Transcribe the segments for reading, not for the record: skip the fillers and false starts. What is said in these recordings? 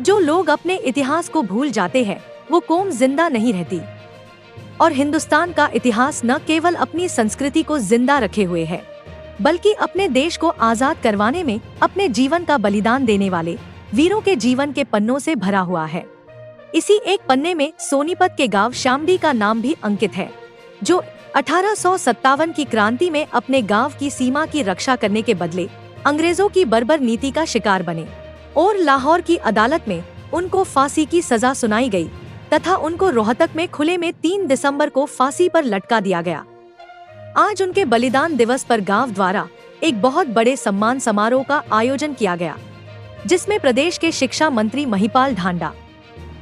जो लोग अपने इतिहास को भूल जाते हैं वो कौम जिंदा नहीं रहती। और हिंदुस्तान का इतिहास न केवल अपनी संस्कृति को जिंदा रखे हुए है, बल्कि अपने देश को आजाद करवाने में अपने जीवन का बलिदान देने वाले वीरों के जीवन के पन्नों से भरा हुआ है। इसी एक पन्ने में सोनीपत के गांव शामली का नाम भी अंकित है, जो 1857 की क्रांति में अपने गांव की सीमा की रक्षा करने के बदले अंग्रेजों की बर्बर नीति का शिकार बने और लाहौर की अदालत में उनको फांसी की सजा सुनाई गई तथा उनको रोहतक में खुले में 3 दिसंबर को फांसी पर लटका दिया गया। आज उनके बलिदान दिवस पर गांव द्वारा एक बहुत बड़े सम्मान समारोह का आयोजन किया गया, जिसमें प्रदेश के शिक्षा मंत्री महिपाल ढांडा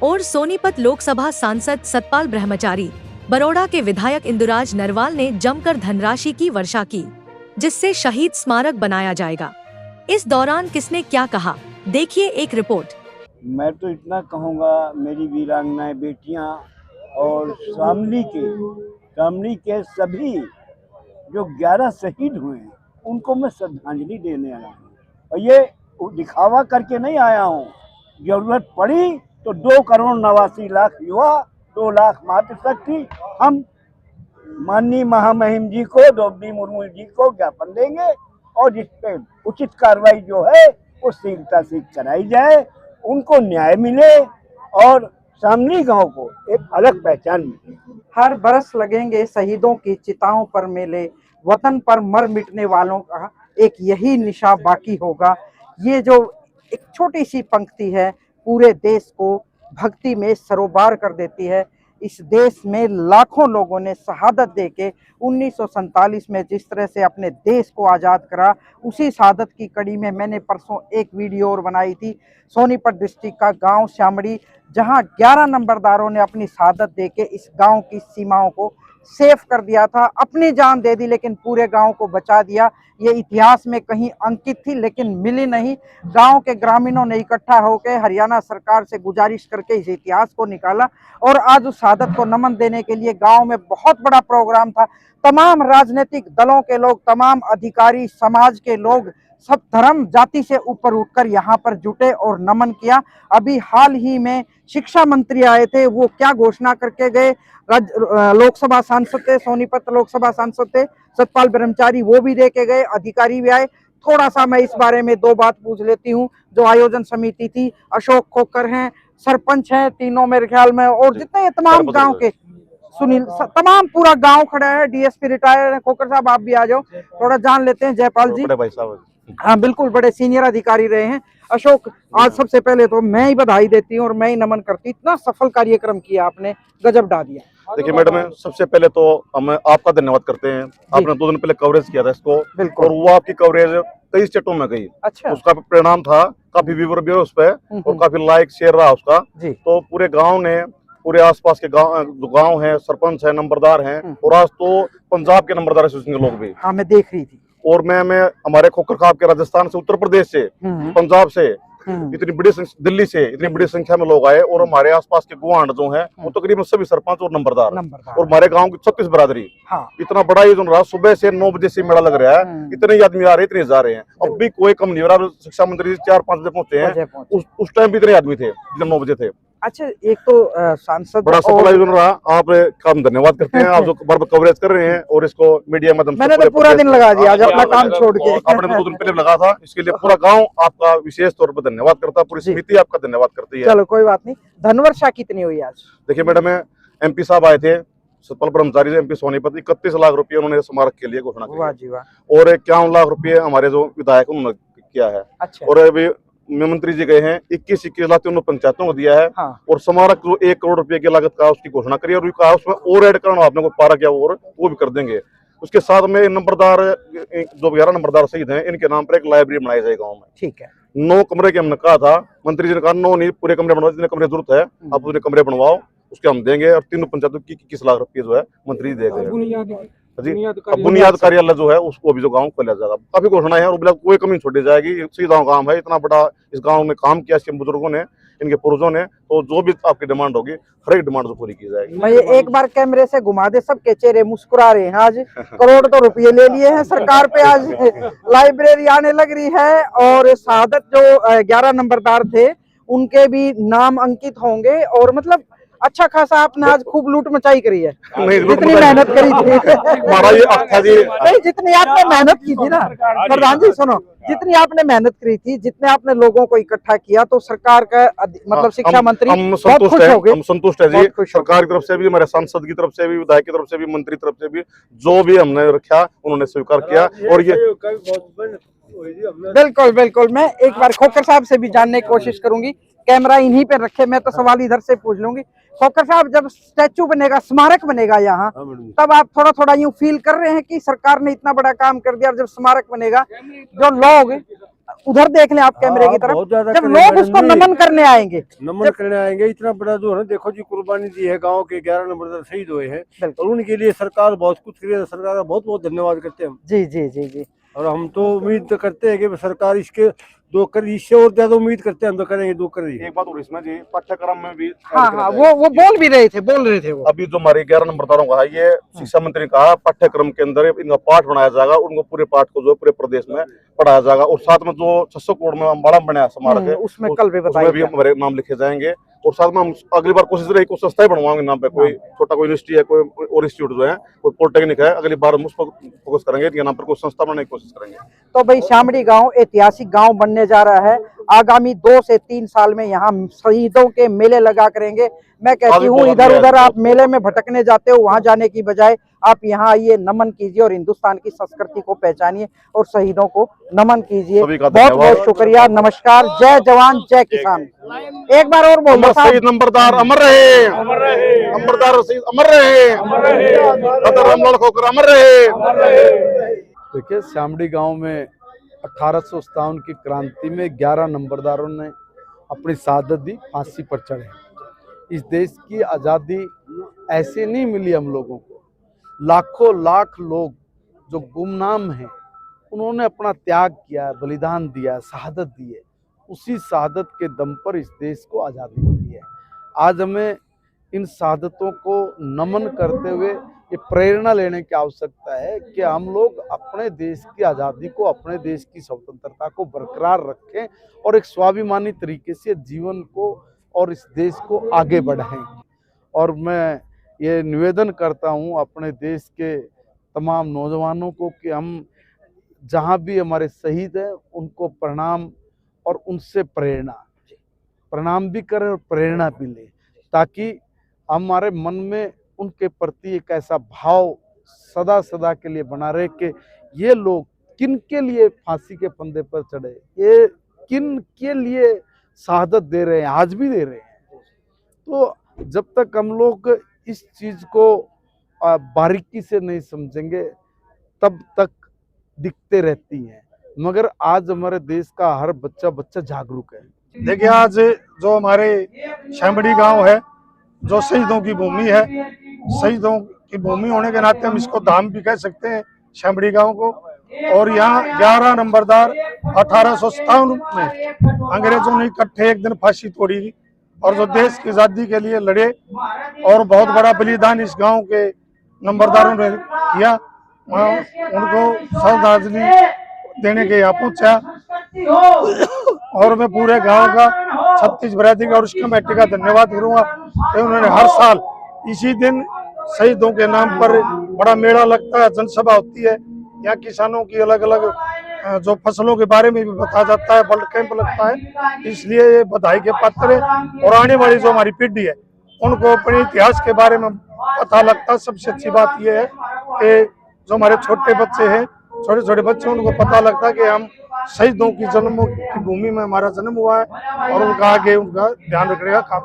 और सोनीपत लोकसभा सांसद सतपाल ब्रह्मचारी, बरोड़ा के विधायक इंदुराज नरवाल ने जमकर धनराशि की वर्षा की, जिससे शहीद स्मारक बनाया जाएगा। इस दौरान किसने क्या कहा, देखिए एक रिपोर्ट। मैं तो इतना कहूँगा, मेरी वीरांगनाएं बेटियां और शामली के सभी जो 11 शहीद हुए हैं उनको मैं श्रद्धांजलि देने आया हूँ। और ये दिखावा करके नहीं आया हूँ। जरूरत पड़ी तो 2,89,00,000 युवा, 2 लाख मातृशक्ति हम माननीय महामहिम जी को, द्रौपदी मुर्मू जी को ज्ञापन देंगे और जिस पे उचित कार्रवाई जो है वो शीघ्रता से कराई जाए, उनको न्याय मिले और शामली गांव को एक अलग पहचान मिले। हर बरस लगेंगे शहीदों की चिताओं पर मेले, वतन पर मर मिटने वालों का एक यही निशा बाकी होगा। ये जो एक छोटी सी पंक्ति है पूरे देश को भक्ति में सरोबार कर देती है। इस देश में लाखों लोगों ने शहादत देके 1947 में जिस तरह से अपने देश को आज़ाद करा, उसी शहादत की कड़ी में मैंने परसों एक वीडियो और बनाई थी। सोनीपत डिस्ट्रिक्ट का गांव शामड़ी, जहां 11 नंबरदारों ने अपनी शहादत देके इस गांव की सीमाओं को सेफ कर दिया था, अपनी जान दे दी लेकिन पूरे गांव को बचा दिया। ये इतिहास में कहीं अंकित थी लेकिन मिली नहीं। गांव के ग्रामीणों ने इकट्ठा होकर हरियाणा सरकार से गुजारिश करके इस इतिहास को निकाला और आज उस शहादत को नमन देने के लिए गांव में बहुत बड़ा प्रोग्राम था। तमाम राजनीतिक दलों के लोग, तमाम अधिकारी, समाज के लोग, सब धर्म जाति से ऊपर उठकर यहाँ पर जुटे और नमन किया। अभी हाल ही में शिक्षा मंत्री आए थे, वो क्या घोषणा करके गए। लोकसभा सांसद थे, सोनीपत लोकसभा सांसद थे सतपाल ब्रह्मचारी, वो भी दे के गए, अधिकारी भी आए। थोड़ा सा मैं इस बारे में 2 बात पूछ लेती हूँ। जो आयोजन समिति थी, अशोक खोकर हैं, सरपंच हैं तीनों मेरे ख्याल में, और जितने तमाम गांव के सुनील, तमाम पूरा गांव खड़ा है। डीएसपी रिटायर्ड है, खोकर साहब आप भी आ जाओ, थोड़ा जान लेते हैं। जयपाल जी, हाँ बिल्कुल, बड़े सीनियर अधिकारी रहे हैं। अशोक, आज सबसे पहले तो मैं ही बधाई देती हूँ और मैं ही नमन करती, इतना सफल कार्यक्रम किया आपने, गजब ढा दिया। देखिए मैडम, सबसे पहले तो हम आपका धन्यवाद करते हैं। आपने 2 दिन पहले कवरेज किया था इसको, और वो आपकी कवरेज कई स्टेटों में गई। अच्छा। उसका परिणाम था, काफी व्यूवर भी उस पर और काफी लाइक शेयर रहा उसका। तो पूरे गांव ने, पूरे आसपास के गांव हैं, सरपंच है, नंबरदार हैं, और आज तो पंजाब के नंबरदार एसोसिएशन के लोग भी। हाँ, मैं देख रही थी। और मैं हमारे खोकर खाब के राजस्थान से, उत्तर प्रदेश से, पंजाब से, इतनी बड़ी दिल्ली से इतनी बड़ी संख्या में लोग आए। और हमारे आसपास के गुआंढ जो हैं वो तकरीबन सभी सरपंच और नंबरदार और हमारे गांव की 36 बरादरी। हाँ। इतना बड़ा ये जो रहा, सुबह से 9 बजे से मेला लग रहा है। इतने आदमी आ रहे, इतने जा रहे हैं। अब भी कोई कम नहीं हो रहा। शिक्षा मंत्री 4-5 बजे पहुंचे हैं, उस टाइम भी इतने आदमी थे जब 9 बजे थे। अच्छा, एक तो सांसद बड़ा सफल आयोजन रहा, आपका हम धन्यवाद करते हैं। आप जो बराबर कवरेज कर रहे हैं और इसको मीडिया माध्यम से, मैंने तो पूरा दिन लगा दिया आज अपना काम छोड़ के। आपने 2 दिन पहले लगा था, इसके लिए पूरा गांव आपका विशेष तौर पर धन्यवाद करता है, पूरी समिति आपका धन्यवाद करती है। चलो कोई बात नहीं। धनवर्षा कितनी हुई आज? देखिए मैडम, MP साहब आए थे, सतपाल ब्रह्मचारी से, MP सोनीपत, 31 लाख रुपये उन्होंने स्मारक के लिए घोषणा की। वाह जी वाह। और 51 लाख रुपये हमारे जो विधायक उन्होंने किया है। अच्छा। और अभी मंत्री जी गए हैं, 21 लाख तीनों पंचायतों को दिया है। हाँ। और स्मारक जो 1 करोड़ रुपए की लागत का उसकी घोषणा करी, और कहा उसमें और ऐड करना, आपने को पारा किया और वो भी कर देंगे। उसके साथ में नंबरदार, जो 11 नंबरदार शहीद हैं, इनके नाम पर एक लाइब्रेरी बनाई जाए गाँव में। ठीक है। 9 कमरे के हमने कहा था, मंत्री जी ने कहा 9 नहीं, पूरे कमरे बनवाओ, जितने कमरे जरूरत है आप उतने कमरे बनवाओ, उसके हम देंगे। और तीनों पंचायतों की 21 लाख रुपये जो है मंत्री दे गए। बुनियाद कार्यालय जो है उसको भी जो गांव खोला जाएगा। काफी घोषणाएं हैं और कोई कमी छोड़ी जाएगी। सीधा गांव है, इतना बड़ा इस गांव में काम किया इसके बुजुर्गों ने, इनके पूर्वजों ने। तो जो भी आपकी डिमांड होगी, हर एक डिमांड पूरी की जाएगी। मैं एक बार कैमरे से घुमा दे, सबके चेहरे मुस्कुरा रहे हैं। आज करोड़ तो रुपये ले लिए हैं सरकार पे, आज लाइब्रेरी आने लग रही है। और शहादत जो 11 नंबरदार थे उनके भी नाम अंकित होंगे। और मतलब अच्छा खासा आपने आज खूब लूट मचाई करी है, नहीं, लूट जितनी मचाई- मेहनत करी थी हमारा ये अक्था जी नहीं, जितनी आपने मेहनत की थी ना प्रधान जी, सुनो, जितनी आपने मेहनत करी थी, जितने आपने लोगों को इकट्ठा किया, तो सरकार का मतलब शिक्षा मंत्री हम बहुत संतुष्ट खुश है, हो गए। हम संतुष्ट है जी। बहुत खुश हो गए। सरकार की तरफ से भी, हमारे सांसद की तरफ से भी, विधायक की तरफ से भी, मंत्री की तरफ से भी, जो भी हमने रखा उन्होंने स्वीकार किया। और ये बिल्कुल बिल्कुल, मैं एक बार खोखर साहब से भी जानने की कोशिश करूंगी। कैमरा इन्हीं पे रखे, मैं तो सवाल इधर से पूछ लूंगी। खोखर साहब, जब स्टैचू बनेगा, स्मारक बनेगा यहाँ, तब आप थोड़ा थोड़ा यूं फील कर रहे हैं कि सरकार ने इतना बड़ा काम कर दिया? और जब स्मारक बनेगा, जो लोग उधर देख लें आप कैमरे की तरफ, जब लोग उसको नमन करने आएंगे, इतना बड़ा जो है ना, देखो जी, कुर्बानी दी है, गांव के 11 नंबरदार शहीद हुए हैं और उनके लिए सरकार बहुत कुछ करी है। सरकार का बहुत बहुत धन्यवाद करते हैं हम। जी जी जी जी। और हम तो उम्मीद करते हैं कि सरकार इसके दो कर, इससे और ज्यादा उम्मीद करते हैं हम तो करेंगे, दो कर। एक बात और इसमें जी, पाठ्यक्रम में भी हाँ हाँ, वो बोल रहे थे वो। अभी जो हमारे 11 नंबरदारों का है, ये शिक्षा मंत्री ने कहा पाठ्यक्रम के अंदर इनका पाठ बनाया जाएगा, उनको पूरे पाठ को जो पूरे प्रदेश में पढ़ाया जाएगा। और साथ में जो 600 करोड़ में अम्बाड़ा बना स्मारक है, उसमें कल भी उसमें भी हमारे नाम लिखे जाएंगे। और साथ में हम अगली बार कोशिश रही, कोई संस्था ही बनवाएंगे नाम पे, कोई छोटा कोई यूनिवर्सिटी है, कोई और इंस्टीट्यूट जो है, कोई पॉलिटेक्निक है, अगली बार हम उस पर फोकस करेंगे, इनके नाम पर कोई संस्था बनाने की कोशिश करेंगे। तो भाई, शामड़ी गांव ऐतिहासिक गांव बनने जा रहा है। आगामी 2 से 3 साल में यहाँ शहीदों के मेले लगा करेंगे। मैं कहती हूँ, इधर उधर आप मेले में भटकने जाते हो, वहां जाने की बजाय आप यहाँ आइए, नमन कीजिए और हिंदुस्तान की संस्कृति को पहचानिए और शहीदों को नमन कीजिए। बहुत बहुत शुक्रिया, नमस्कार, जय जवान जय किसान। एक बार और बोल दो, शहीद नंबरदार अमर रहे, नंबरदार शहीद अमर रहे, रामलाल खोखर अमर रहे। देखिए, शामड़ी गांव में 1857 की क्रांति में 11 नंबरदारों ने अपनी शहादत दी, फांसी पर चढ़े। इस देश की आज़ादी ऐसे नहीं मिली हम लोगों को। लाखों लाख लोग जो गुमनाम हैं, उन्होंने अपना त्याग किया, बलिदान दिया, शहादत दी है। उसी शहादत के दम पर इस देश को आज़ादी मिली है। आज हमें इन शहादतों को नमन करते हुए ये प्रेरणा लेने की आवश्यकता है कि हम लोग अपने देश की आज़ादी को, अपने देश की स्वतंत्रता को बरकरार रखें और एक स्वाभिमानी तरीके से जीवन को और इस देश को आगे बढ़ाएं। और मैं ये निवेदन करता हूं अपने देश के तमाम नौजवानों को कि हम जहां भी हमारे शहीद हैं, उनको प्रणाम और उनसे प्रणाम भी करें और प्रेरणा भी लें, ताकि हमारे मन में उनके प्रति एक ऐसा भाव सदा सदा के लिए बना रहे कि ये लोग किन के लिए फांसी के फंदे पर चढ़े, ये किन के लिए शहादत दे रहे हैं, आज भी दे रहे हैं। तो जब तक हम लोग इस चीज को बारीकी से नहीं समझेंगे, तब तक दिखते रहती हैं। मगर आज हमारे देश का हर बच्चा जागरूक है। देखिए, आज जो हमारे शामड़ी गांव है, जो शहीदों की भूमि है, शहीदों की भूमि होने के नाते हम इसको धाम भी कह सकते हैं शामड़ी गांव को। और यहाँ 11 नंबरदार 1857 में अंग्रेजों ने इकट्ठे एक दिन फांसी तोड़ी थी और जो देश की आजादी के लिए लड़े और बहुत बड़ा बलिदान इस गांव के नंबरदारों ने किया, उनको श्रद्धांजलि देने के यहाँ पहुंचा। और मैं पूरे गांव का, छत्तीस बरादरी का और उस कमेटी का धन्यवाद करूंगा कि उन्होंने हर साल इसी दिन शहीदों के नाम पर बड़ा मेला लगता है, जनसभा होती है, यहाँ किसानों की अलग अलग जो फसलों के बारे में भी बताया जाता है, ब्लड कैंप लगता है। इसलिए ये बधाई के पात्र है और आने वाली जो हमारी पीढ़ी है उनको अपने इतिहास के बारे में पता लगता है। सबसे अच्छी बात यह है कि जो हमारे छोटे बच्चे हैं, छोटे छोटे बच्चे, उनको पता लगता है कि हम शहीदों की जन्मों की भूमि में हमारा जन्म हुआ है और उनका आगे उनका ध्यान रखने का काम।